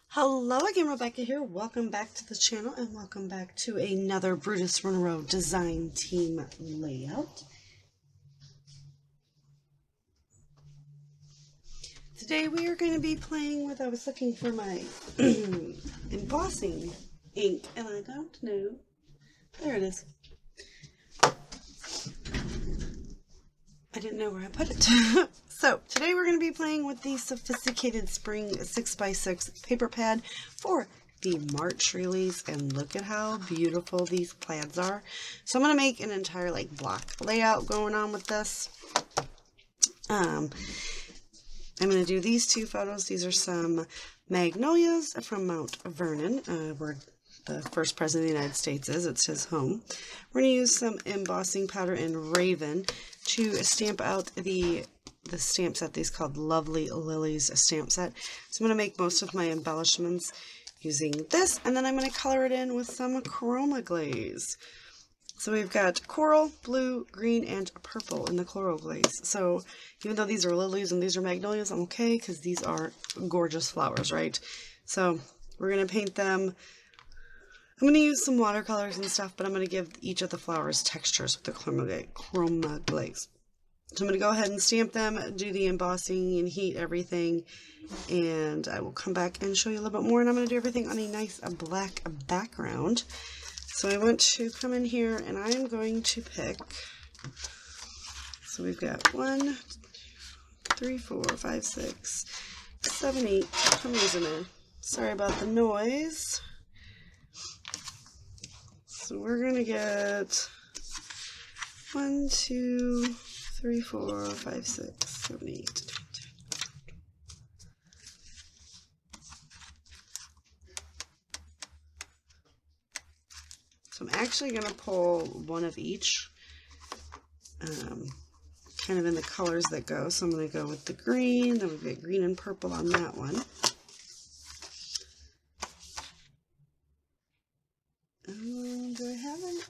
Hello again, Rebecca here. Welcome back to the channel and welcome back to another Brutus Monroe design team layout. Today we are going to be playing with, I was looking for my embossing ink and I don't know. There it is. I didn't know where I put it. So today we're going to be playing with the sophisticated spring 6x6 paper pad for the March release, and look at how beautiful these plaids are. So I'm going to make an entire like block layout going on with this. I'm going to do these two photos. These are some magnolias from Mount Vernon, where the first president of the United States is. It's his home. We're going to use some embossing powder in Raven to stamp out the stamp set. These called Lovely Lilies stamp set. So I'm going to make most of my embellishments using this, and then I'm going to color it in with some chroma glaze. So we've got coral, blue, green, and purple in the coral glaze. So even though these are lilies and these are magnolias, I'm okay because these are gorgeous flowers, right? So we're going to paint them. I'm going to use some watercolors and stuff, but I'm going to give each of the flowers textures with the chroma glaze. So I'm going to go ahead and stamp them, do the embossing and heat everything, and I will come back and show you a little bit more. And I'm going to do everything on a nice black background. So I want to come in here and I am going to pick, so we've got 1, 2, 3, 4, 5, 6, 7, 8, I'm using it. Sorry about the noise. So we're going to get 1, 2, 3, 4, 5, 6, 7, 8, 9, 10. So I'm actually going to pull one of each, kind of in the colors that go. So I'm going to go with the green, then we've got green and purple on that one. Do I have it?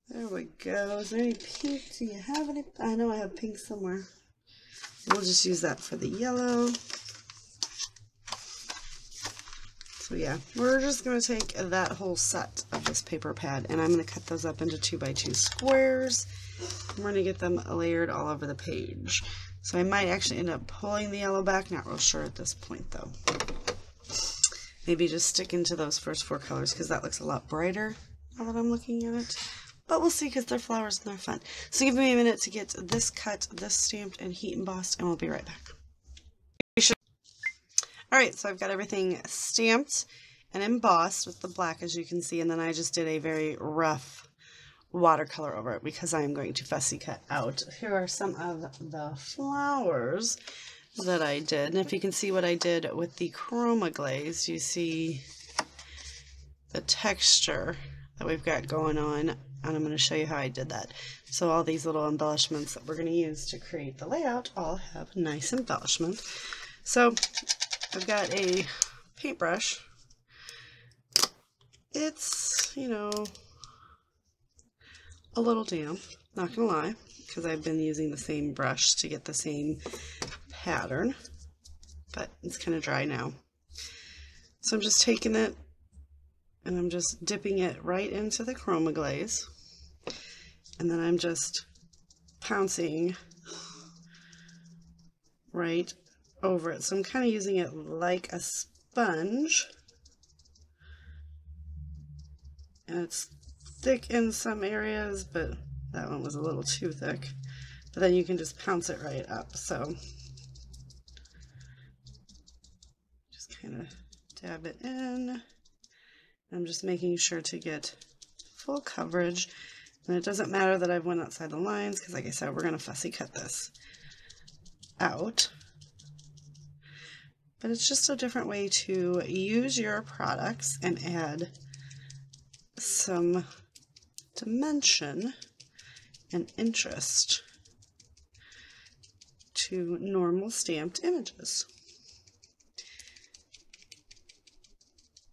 There we go. Is there any pink? Do you have any? I know I have pink somewhere. We'll just use that for the yellow. So yeah, we're just going to take that whole set of this paper pad and I'm going to cut those up into 2x2 squares. We're going to get them layered all over the page. So I might actually end up pulling the yellow back, not real sure at this point though. Maybe just stick into those first 4 colors because that looks a lot brighter now that I'm looking at it. But we'll see because they're flowers and they're fun. So give me a minute to get this cut, this stamped, and heat embossed, and we'll be right back. Alright, so I've got everything stamped and embossed with the black, as you can see, and then I just did a very rough watercolor over it because I am going to fussy cut out. Here are some of the flowers that I did, and if you can see what I did with the chroma glaze, you see the texture that we've got going on, and I'm going to show you how I did that. So all these little embellishments that we're going to use to create the layout all have nice embellishment. So I've got a paintbrush. It's, you know, a little damp, not gonna lie, because I've been using the same brush to get the same pattern, but it's kind of dry now. So I'm just taking it and I'm just dipping it right into the chroma glaze, and then I'm just pouncing right over it. So I'm kind of using it like a sponge, and it's thick in some areas, but that one was a little too thick. But then you can just pounce it right up. So just kind of dab it in. I'm just making sure to get full coverage, and it doesn't matter that I've went outside the lines because, like I said, we're going to fussy cut this out. But it's just a different way to use your products and add some dimension and interest to normal stamped images.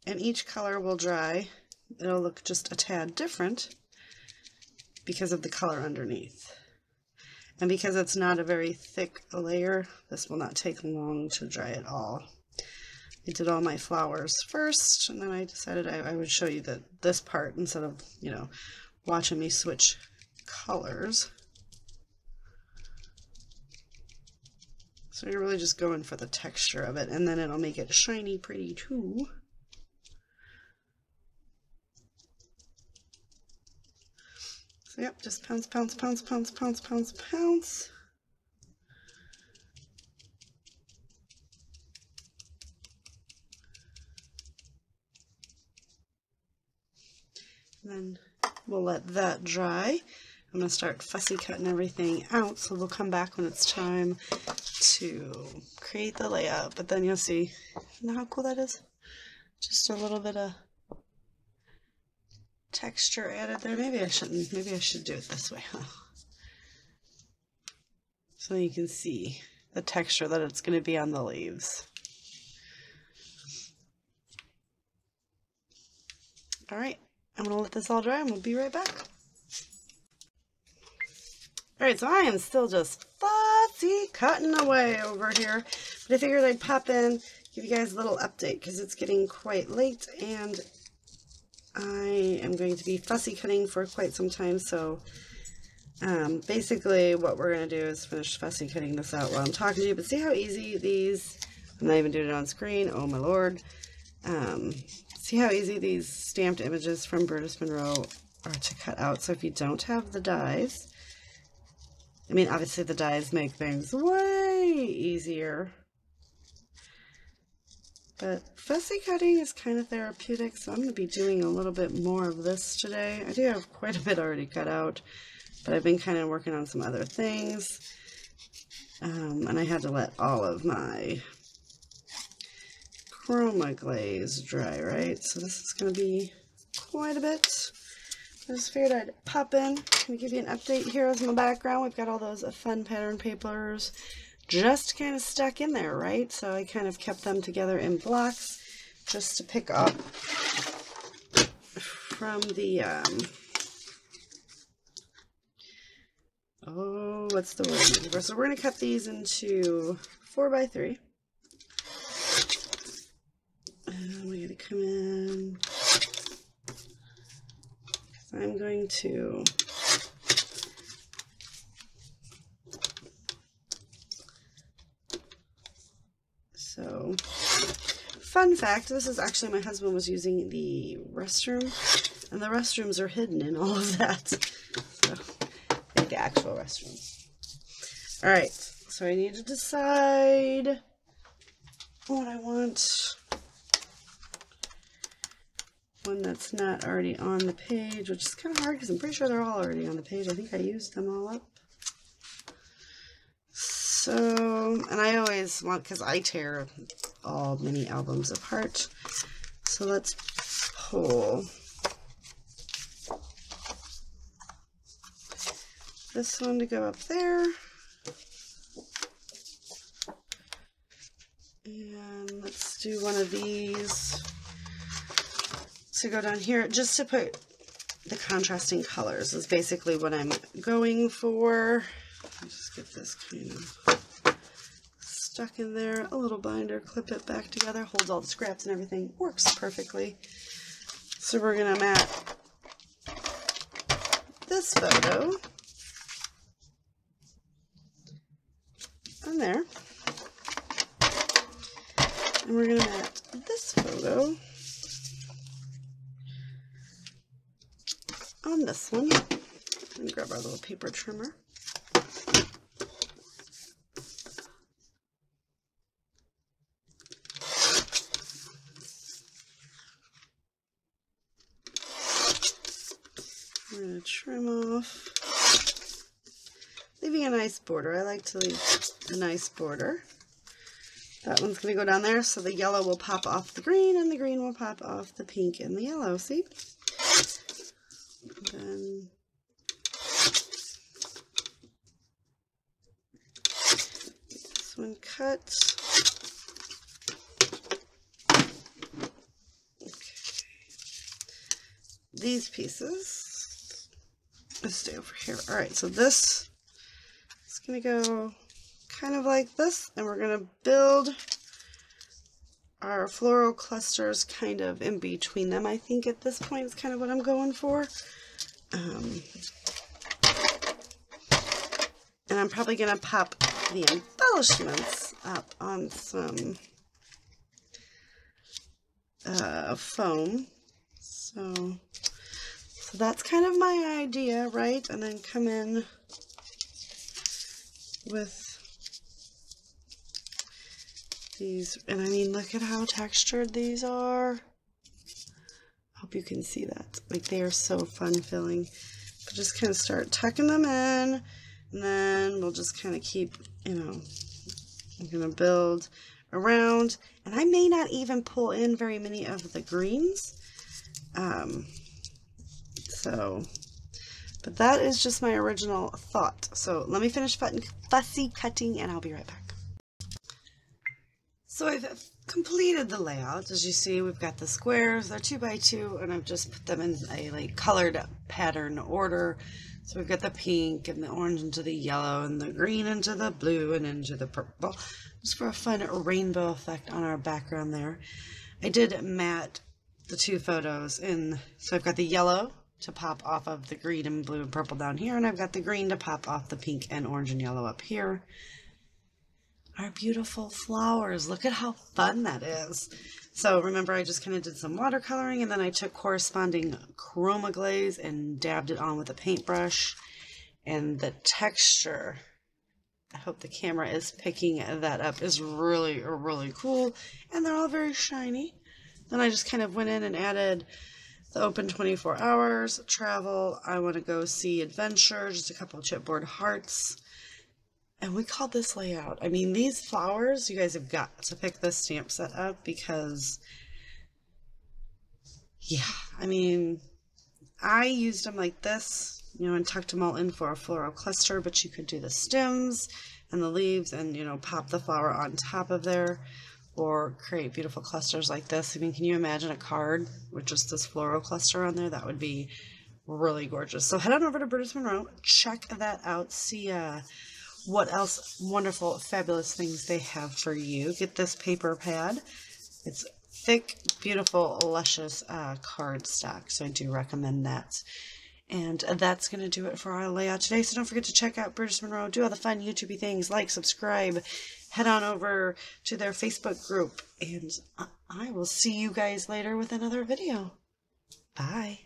And each color will dry. It'll look just a tad different because of the color underneath. And because it's not a very thick layer, this will not take long to dry at all. I did all my flowers first, and then I decided I would show you this part instead of, you know, watching me switch colors. So you're really just going for the texture of it, and then it'll make it shiny pretty too. So yep, just pounce, pounce, pounce, pounce, pounce, pounce, pounce. And then we'll let that dry. I'm going to start fussy cutting everything out, so we'll come back when it's time to create the layout. But then you'll see, you know how cool that is? Just a little bit of texture added there. Maybe I shouldn't. Maybe I should do it this way, huh? So you can see the texture that it's going to be on the leaves. All right. I'm going to let this all dry and we'll be right back. Alright, so I am still just fussy cutting away over here, but I figured I'd pop in, give you guys a little update because it's getting quite late and I am going to be fussy cutting for quite some time. So basically what we're going to do is finish fussy cutting this out while I'm talking to you, but see how easy these, I'm not even doing it on screen, oh my lord. See how easy these stamped images from Brutus Monroe are to cut out. So if you don't have the dies, I mean obviously the dies make things way easier, but fussy cutting is kind of therapeutic, so I'm going to be doing a little bit more of this today. I do have quite a bit already cut out, but I've been kind of working on some other things, and I had to let all of my chroma glaze dry, right? So this is going to be quite a bit. I just figured I'd pop in and give you an update here as my background. We've got all those fun pattern papers just kind of stuck in there, right? So I kind of kept them together in blocks just to pick up from the, oh, what's the word? So we're going to cut these into 4x3. And we're going to come in. I'm going to so fun fact, this is actually, my husband was using the restroom and the restrooms are hidden in all of that, so like the actual restroom. All right, so I need to decide what I want. One that's not already on the page, which is kind of hard because I'm pretty sure they're all already on the page. I think I used them all up. So, and I always want, because I tear all mini albums apart. So let's pull this one to go up there. And let's do one of these to go down here, just to put the contrasting colors is basically what I'm going for. Let's just get this kind of stuck in there. A little binder, clip it back together, holds all the scraps and everything, works perfectly. So we're gonna mat this photo on there, and we're gonna mat this photo on this one. And grab our little paper trimmer. We're going to trim off, leaving a nice border. I like to leave a nice border. That one's going to go down there, so the yellow will pop off the green, and the green will pop off the pink and the yellow, see? And then this one cut. Okay. These pieces Let's stay over here. All right, so this is going to go kind of like this, and we're going to build our floral clusters kind of in between them. I think at this point is kind of what I'm going for. And I'm probably going to pop the embellishments up on some foam. So that's kind of my idea, right? And then come in with these, and I mean, look at how textured these are. Hope you can see that. Like, they are so fun filling. But just kind of start tucking them in, and then we'll just kind of keep, you know, I'm going to build around, and I may not even pull in very many of the greens. But that is just my original thought. So let me finish fussy cutting, and I'll be right back. So I've completed the layout. As you see, we've got the squares, they're 2 by 2, and I've just put them in a like colored pattern order. So we've got the pink and the orange into the yellow and the green into the blue and into the purple, just for a fun rainbow effect on our background there. I did matte the 2 photos in, so I've got the yellow to pop off of the green and blue and purple down here, and I've got the green to pop off the pink and orange and yellow up here. Our beautiful flowers, look at how fun that is. So remember, I just kind of did some watercoloring, and then I took corresponding chroma glaze and dabbed it on with a paintbrush. And the texture, I hope the camera is picking that up, is really, really cool. And they're all very shiny. Then I just kind of went in and added the open 24 hours, travel, I want to go see adventure, just a couple of chipboard hearts. And we called this layout. I mean, these flowers, you guys have got to pick this stamp set up because, yeah, I mean, I used them like this, you know, and tucked them all in for a floral cluster, but you could do the stems and the leaves and, you know, pop the flower on top of there, or create beautiful clusters like this. I mean, can you imagine a card with just this floral cluster on there? That would be really gorgeous. So head on over to Brutus Monroe, check that out, see what else wonderful, fabulous things they have for you. Get this paper pad. It's thick, beautiful, luscious cardstock, so I do recommend that. And that's going to do it for our layout today. So don't forget to check out Brutus Monroe, do all the fun YouTubey things, like, subscribe, head on over to their Facebook group, and I will see you guys later with another video. Bye.